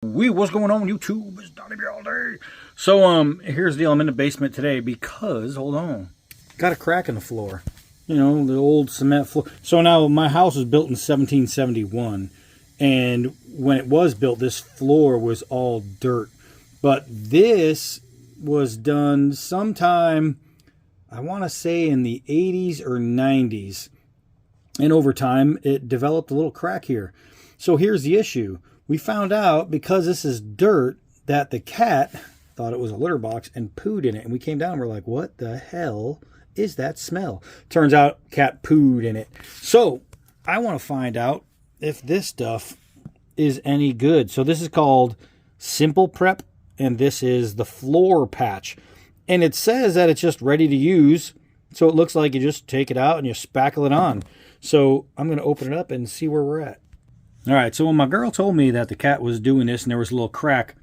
What's going on YouTube? It's Donnie all day. So here's the deal. I'm in the basement today because hold on, got a crack in the floor. You know, the old cement floor. So now my house was built in 1771, and when it was built, this floor was all dirt. But this was done sometime, I want to say in the 80s or 90s, and over time it developed a little crack here. So here's the issue. We found out, because this is dirt, that the cat thought it was a litter box and pooed in it. And we came down and we're like, what the hell is that smell? Turns out cat pooed in it. So I want to find out if this stuff is any good. So this is called SimplePrep, and this is the floor patch. And it says that it's just ready to use. So it looks like you just take it out and you spackle it on. So I'm going to open it up and see where we're at. All right, so when my girl told me that the cat was doing this and there was a little crack,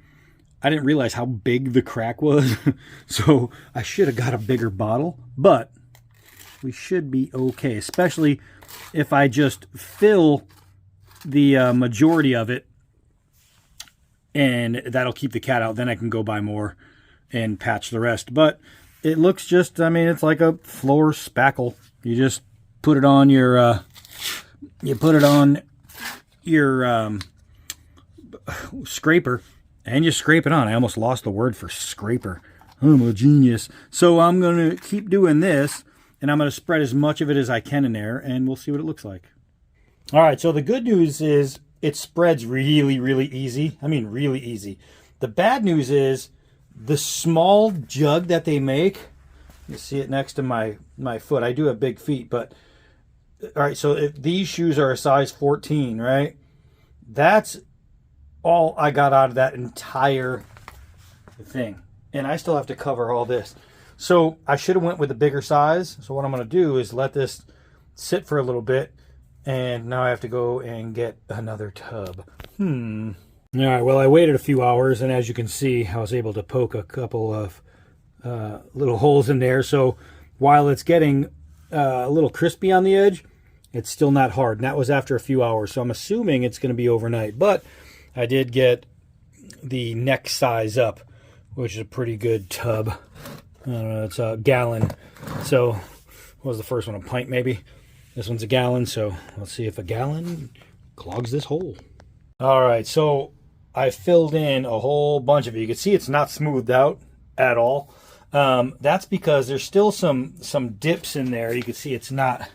I didn't realize how big the crack was. So I should have got a bigger bottle, but we should be okay, especially if I just fill the majority of it, and that'll keep the cat out. Then I can go buy more and patch the rest. But it looks just, I mean, it's like a floor spackle. You just put it on your, your scraper, and you scrape it on. I almost lost the word for scraper. I'm a genius. So I'm going to keep doing this, and I'm going to spread as much of it as I can in there, and we'll see what it looks like. All right, so the good news is it spreads really, really easy. I mean, really easy. The bad news is the small jug that they make, you see it next to my foot. I do have big feet, but all right, so if these shoes are a size 14, right? That's all I got out of that entire thing. And I still have to cover all this. So I should have went with a bigger size. So what I'm going to do is let this sit for a little bit. And now I have to go and get another tub. All right, well, I waited a few hours. And as you can see, I was able to poke a couple of little holes in there. So while it's getting a little crispy on the edge, it's still not hard. And that was after a few hours. So I'm assuming it's going to be overnight. But I did get the next size up, which is a pretty good tub. I don't know, it's a gallon. So what was the first one? A pint maybe? This one's a gallon. So let's see if a gallon clogs this hole. All right, so I filled in a whole bunch of it. You can see it's not smoothed out at all. That's because there's still some dips in there. You can see it's not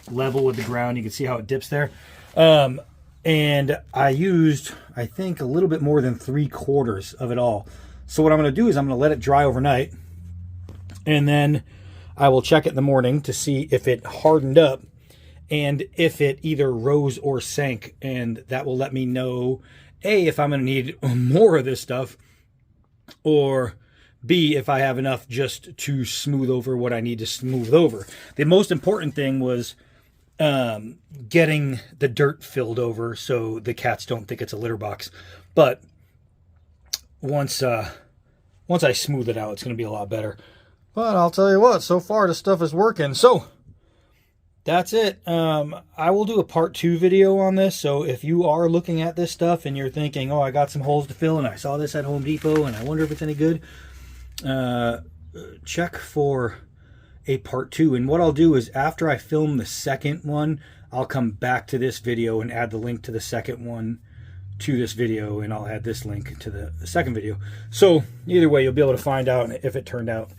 level with the ground. You can see how it dips there. And I used, I think, a little bit more than 3/4 of it all. So what I'm going to do is I'm going to let it dry overnight, and then I will check it in the morning to see if it hardened up and if it either rose or sank, and that will let me know, A, if I'm going to need more of this stuff, or B, if I have enough just to smooth over what I need to smooth over. The most important thing was getting the dirt filled over so the cats don't think it's a litter box. But once I smooth it out, it's going to be a lot better. But I'll tell you what, so far the stuff is working. So that's it. I will do a part 2 video on this. So if you are looking at this stuff and you're thinking, oh, I got some holes to fill and I saw this at Home Depot and I wonder if it's any good, check for a part 2. And what I'll do is after I film the second one, I'll come back to this video and add the link to the second one to this video, and I'll add this link to the second video. So either way, you'll be able to find out if it turned out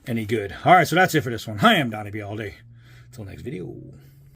any good. All right, so that's it for this one. I am Donnie B all day. Until next video.